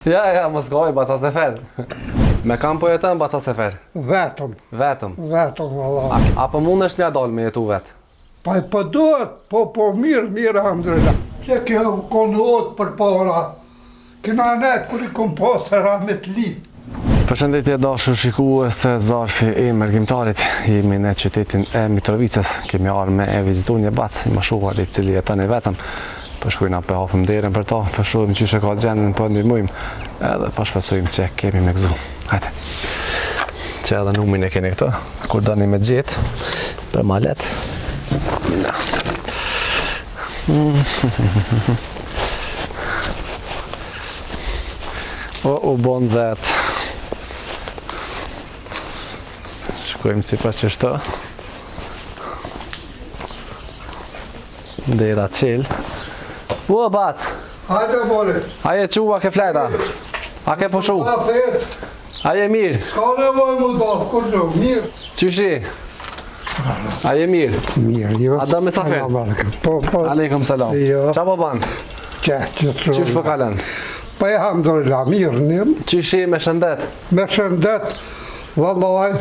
Ja, mos goj, bata sefer. Me kam po jetën bata sefer? Vetëm. Vetëm? Vetëm, valla. Apo mundesh mja dalë me jetu vetë? Po duhet, po mirë, alhamdulillah. Që kjo konë otë për para, këna netë kër i kom pasë rahmet li. Përshëndetje dashur shikues të Zarfi i Mërgjimtarit. Jemi në qytetin e Mitrovicës. Kemi arë me e vizitu një bacë i mëshuar i cili jeton i vetëm. Përshkujna për hapëm derën për ta, përshkujmë që ka gjendën për ndihmojmë, edhe përshpesojmë që kemi me gëzu. Hajde. Që edhe numin e keni këto, kur dani me gjetë, për malet. Bismillah. U bon zetë. Shkojmë si për qështo. Dera qelë. Ua, bac! Hajde, bole! Aje qua ke flejta? A ke pushu? Aje mirë? Ska nevoj mu dalë, kur që, mirë. Qyshi? Aje mirë? Mirë, jo. A do me safer? Po. Aleikum salam. Jo. Qa po ban? Qysh po kalen? Po e alhamdulillah, mirë njëm. Qyshi me shëndet? Me shëndet, vallaj,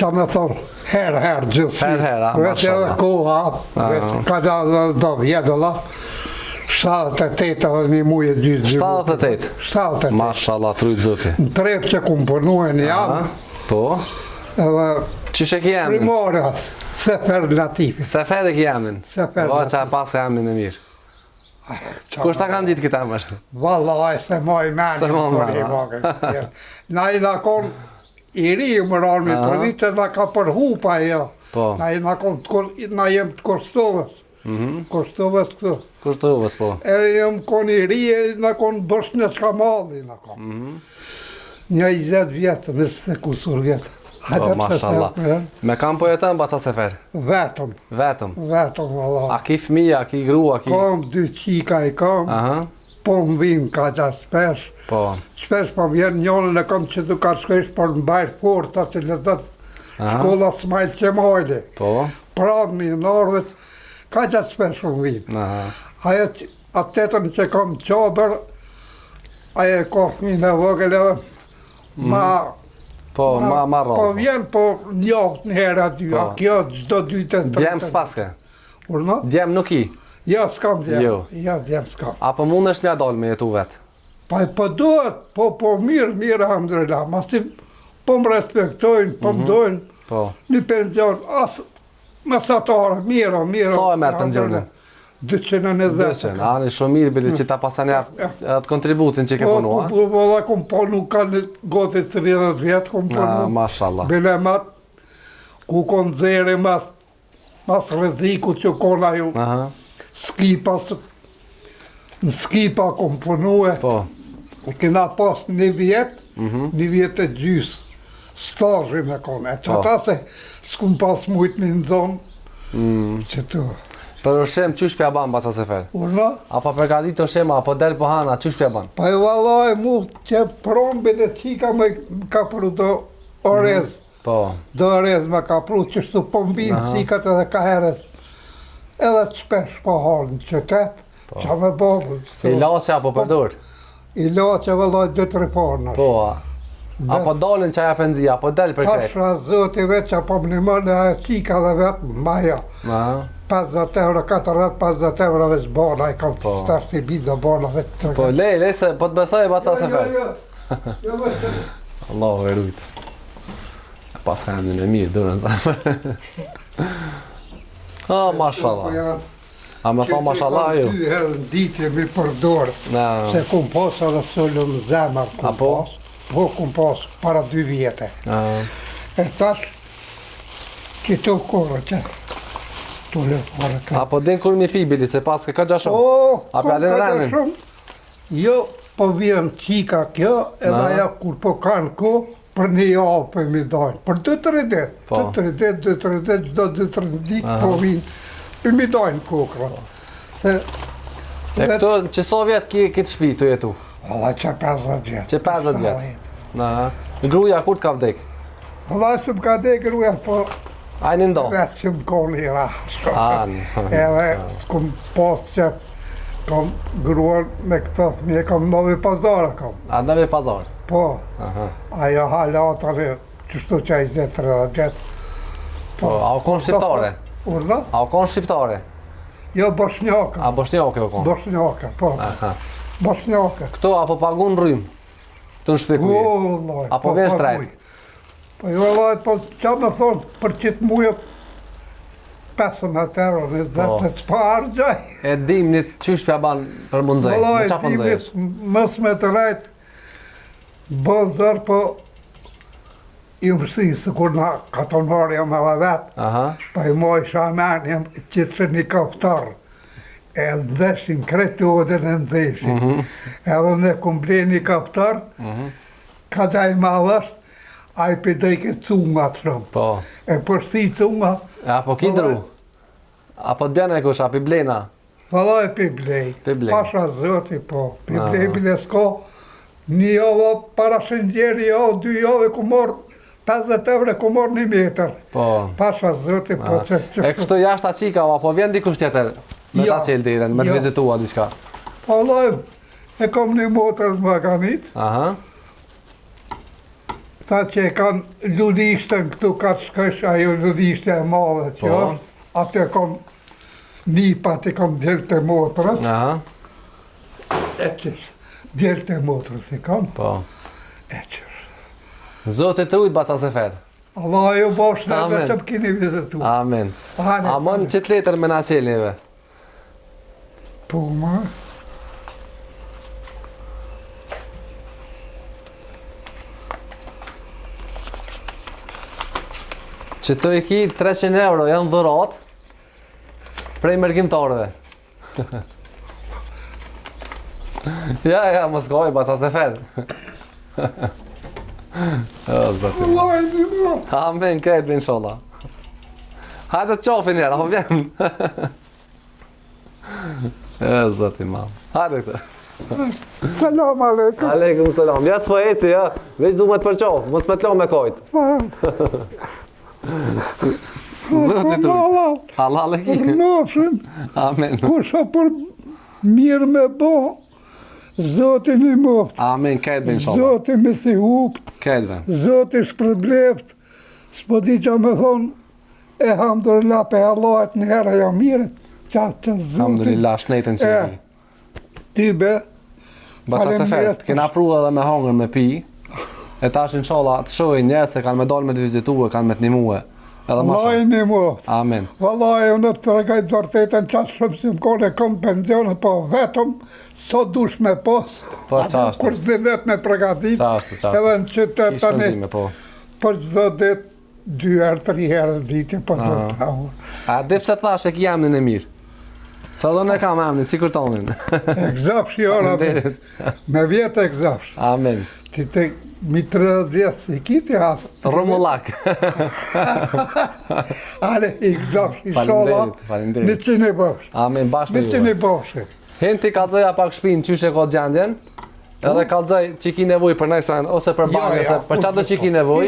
qa me thonë, herë gjithë. Herë, vetë edhe koha, ka do vjedolla, 78 edhe një muje 2 78? 78. Mashallah, trujtë zoti. Në trep që kumë përnuen jam, Po? edhe Qysh e ki jamin? primorja, Sefer Latifi. Sefer e ki jamin? Sefer Va qa pas e jamin e mirë. Kush ta kanë gjitë këta mësh? Vallaj, se ma i meni. Se ma meni. Na i nakon i ri më ranë me të vitë, na ka për hupa jo. Po. Na jem të Kostovës. Kostovës këtu. Kushtovës po? E jem kon i ri, na kon bësh në shkamalli, na kon. Një 20 vjetë, 20 kusur vjetë. Po, mashallah. Me kam po jetën bata sefer? Vetëm. Vetëm? Vetëm, valla. A ki fmija, a ki grua, a ki... Kam 2 qika i kam, po më vim ka qa shpesh. Po. Shpesh po vjen njëllën e kam që du ka shkesh për në bajrë porta që le dhët shkolla Smajl Qemajli. Po. Pradmi në arvet, ka qa shpesh më vim. Ajo atetën që kam qabër, ajo e ka fmi në vogël edhe ma... Po, ma rrallë. Po vjen, po njohët në herë aty, a kjo gjdo 2-3. Djem s'paske? Urna? Djem nuk i? Ja, s'kam djem. Jo. Ja, djem s'kam. Apo mundesh mja dalë me jetu vetë? Po duhet, po mirë, alhamdulillah. Masti, po më respektojnë, po më dojnë. Po. Një penzion, as mesatarë, mirë. Sa e merë penzionin? 290. 200, ani shumë mirë bili që ta pasan atë kontributin që ke punua? Po, valla kom punu ka një goti 30 vjetë, kom punu. Mashallah. Bile mat, ku kon zere mas reziku që kon aju. Në skipa kom punue. Po. Kena pas një vjetë e gjysë, stajë me kone. Që ta se s'kum pas mujtë një në zonë, që tu. Për ushqem, qysh pja ban basa sefer? Urna? Apo përgatit ushqem, apo del po hana, qysh pja ban? Pa e valaj mu që prombin e qika me ka pru do orez. Po. Do orez me ka pru që shtu pombin qikat edhe ka herës. Edhe të shpesh po harë në qëtet, qa me bobu. Ilace apo përdur? Ilace valaj 2-3 parë. Po, apo dolin qaja penzia, apo del për krejt? Pashra zoti veç apo më një mënë e qika dhe vetë maja. 50 euro, 40-50 euro veç bona, i kam të shtarë i biza bona veç. Po lej, se po të besoj e basa sefer. Jo, Allahu e rujt. Pas ka emnin e mirë, durën zamë. Mashallah. A me tha mashallah ju? 2 herë në ditë jemi përdorë, se kum posë edhe sëllë në zemër kum posë. Po kum posë para 2 vjetë. E tash, këtu kërë që t'ule fare ka. Apo din kur mi pi bili, se pas ka gjashon? A pra din renin? Jo, po vjen qika kjo, edhe aja kur po kanë ko, për një javë për mi dojnë. Për 2-3 ditë, 2-3 ditë, gjdo 2-3 ditë po vinë, për mi dojnë kokra. E këto, që so vjetë ki të shpi të jetu? Alla që 50 vjetë. Që 50 vjetë? Gruja kur t'ka vdek? Alla që më ka vdek gruja, po... Ajni ndo? Vetë që më koni ra. Edhe s'kum posë që Kam gruan me këta fëmije, kam Novi Pazar kam. A Novi Pazar? Po. Ajo halatare, qështu që a i zetë rëgjet. Po, a o konë shqiptare? Urna? A o konë shqiptare? Jo, bosnjaka. A bosnjake o konë? Bosnjaka, po. Bosnjaka. Këto apo pagun rrymë? Të në shpikuje? O, apo vjen shtrejt? Po jo, lojt, po që me thonë, për qitë mujët 15 euro, në zërë të argjaj. E dimnit qysh pja banë për mundzej? Lojt, dimnit mës me të rejt, bëllë zërë, po i mësi, së kur na katonari jam edhe vetë, pa i moj shamen, jam qitëshë një kaftarë. E ndeshin kretë odën e ndeshin. Edhe në kumble një kaftarë, ka da i madhësht, a i pëjdejke cunga të shumë. Po. E përsi cunga. Apo kidru? Apo të bjene kush, api blena? Valaj pi blej. Pasha zoti, po. Pi blej bilesko. Një javë para shëngjeri, javë, 2 javë ku morë 50 euro ku morë 1 metër. Po. Pasha zoti, po. E kështu jashtë aqika, apo vjen dikush tjetër? Me ta qelë diren, me të vizitua diçka? Valaj, e kom një motër në Maganit. Ta që e kanë lulishtën këtu ka të shkësh, ajo lulishtë e madhe që është, atë e kom nipat, e kom djelë të motrës. E qështë, djelë të motrës e kom. Po. E qështë. Zotë të rujtë basa se ferë. Allah jo bashkë në dhe që më kini vizitu. Amen. Amon që të letër me na qelnive. Po, ma. Që të i ki 300 euro janë dhurat prej mërgjimtarëve. Ja, mos goj, basa se ferë. Allah e një më. Amen, krejtë inshallah. Hajde të qofin njerë, apo vjen. Zoti mam. Hajde këtë. Salam aleikum. Aleikum salam. Ja s'po eci, ja. Veç du me të përqof, mos me të lo me kojtë. Zotit rujtë. Halal e ki. Nofshin. Amen. Kusha për mirë me bo, Zotin i moft. Amen, kajtë inshallah. Zotin me si hupt. Kajtë. Zotin shpërbleft. S'po di që me thonë, e hamdurilla pe Allahit në herë ja mirët. Qatë që Zotin. Hamdurilla, shnetën që i. Ty be. Basa se ferët, kena pru edhe me hangër me pi. E tash inshallah të shojnë njerës se kanë me dalë me të vizitue, kanë me të nimue. Vallaj një moft. Amen. Vallaj, unë të regaj të vërtetën qatë shumë si më kone kom pensionet, po vetëm so dush me pos. Po qashtë. Kur s'di vetë me pregatit. Qashtë. Edhe në qytet tani. Për çdo ditë, 2 herë, 3 herë ditë, po të të A dhe pse thash e ki emnin e mirë? Sa do në kam emnin, si kur tonin. E gzafsh i ora, me vjetë e gzafsh. Amen. Ti te mi 30 vjetë si kiti asë. Rumullak. Ale, i gzafsh i shola, 100 bëfsh. Amen, bashkë me juve. 100 bëfsh. Henti kalëzoja pak shpinë qyshe ko gjendjen, edhe kalëzoj që ki nevoj për nejsan, ose për banjë, ose për qatë do që ki nevoj,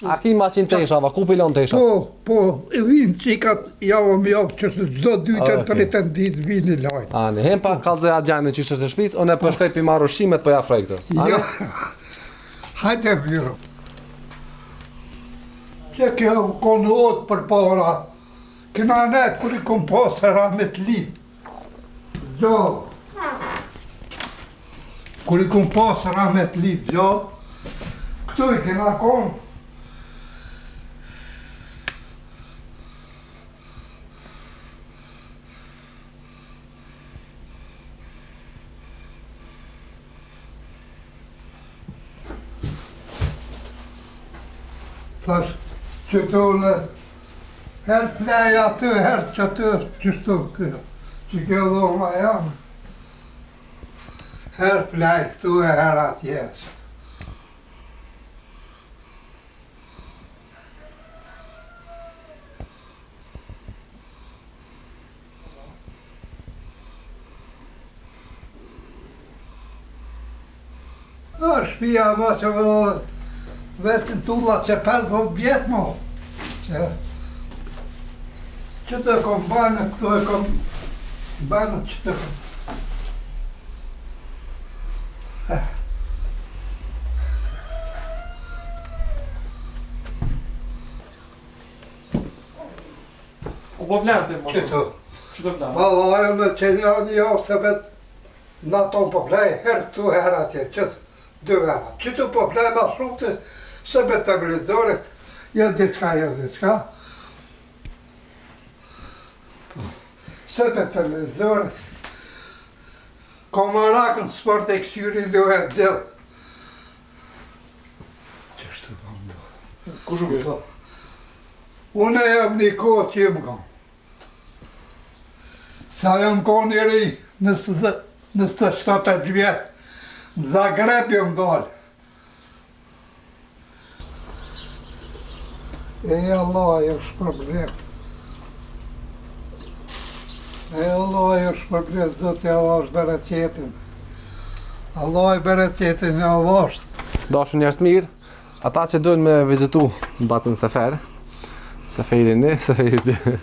a ki ma 100 tesha, va ku pilon tesha? Po, e vinë qikat javëm që gjdo 2-3 ditë vinë i lajtë. Ani, hem pak kalëzoja gjendjen qyshe të shpis, unë e përshkoj për marru shimet për ja frej këtë. Ja, hajde viro. Që kjo konë otë për para, këna netë kër i kom pasëra me të linë. Gjallë. Kër i kom pasë ramet litë gjallë, këtu i këna konë. Thash që të në herë pleja aty, herë që të qështu kjo. Që kjo dhoma janë, herë plaj këtu e herë atjes. Shpia ma që vetën tullat që 50 vjetë mo. Që të kom banë, këtu e kom banë që të kom. po vlenë të më Qëtu. Që të vlenë? Valaj, në që një javë se vetë në tonë po vlej, herë këtu, herë atje, qëtë dy vera. Qëtu po vlej ma shumë të se be televizorit, jenë diçka. Se be televizorit, komarakën sport e kësyri luhet gjithë. Qështu po më Ku shumë këtë? Unë e jam një kohë që jem kam. Sa jam kohë njëri në 70 vjetë, në Zagreb jam dalë. E Allah e shpërblet. E Allah e shpërblet, do të Allah është bereqetin. Allah e bereqetin e Allah është. Dashur njerëz mirë, ata që dojnë me vizitu në Bacën Sefer, Seferi 1, Seferi 2,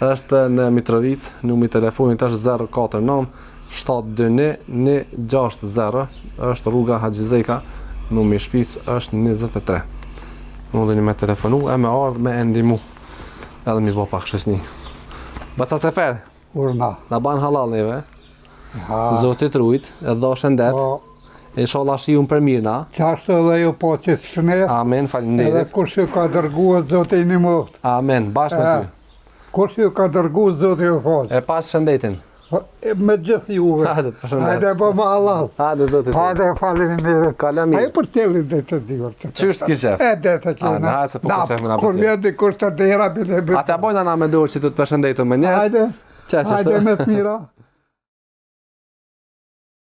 është në Mitrovic, numri i telefonit është 049 721 160, është rruga Haxhi Zeka, numri i shtëpisë është 23. Mundeni me telefonu e me ardhë me endimu, edhe mi bo pak shësni. Baca Sefer, Urna. na ban halal neve, Zotit rujt, edhe do shëndet, inshallah shiun për mirëna. Qashtë edhe ju po që të shmes. Amen, Edhe faleminderit. kush ju ka dërguar Zoti i nimoft. Amen, bashkë me ty. Kush ju ka dërguar Zoti ju falë. E pas shëndetin. Me gjithë juve. Hajde, përshëndet. Hajde po ma halal. Hajde, Zotit. Hajde faleminderit. Kalamit. Ai për telin dhe të digur. Ç'është ky qef? E dhe të A, na, hajde se po kusef me na Kur përcjell. vjen dikush të dera bile bëj. Ata bojnë na me dorë që të përshëndetu me njerëz. Hajde. Çfarë Hajde me të mira.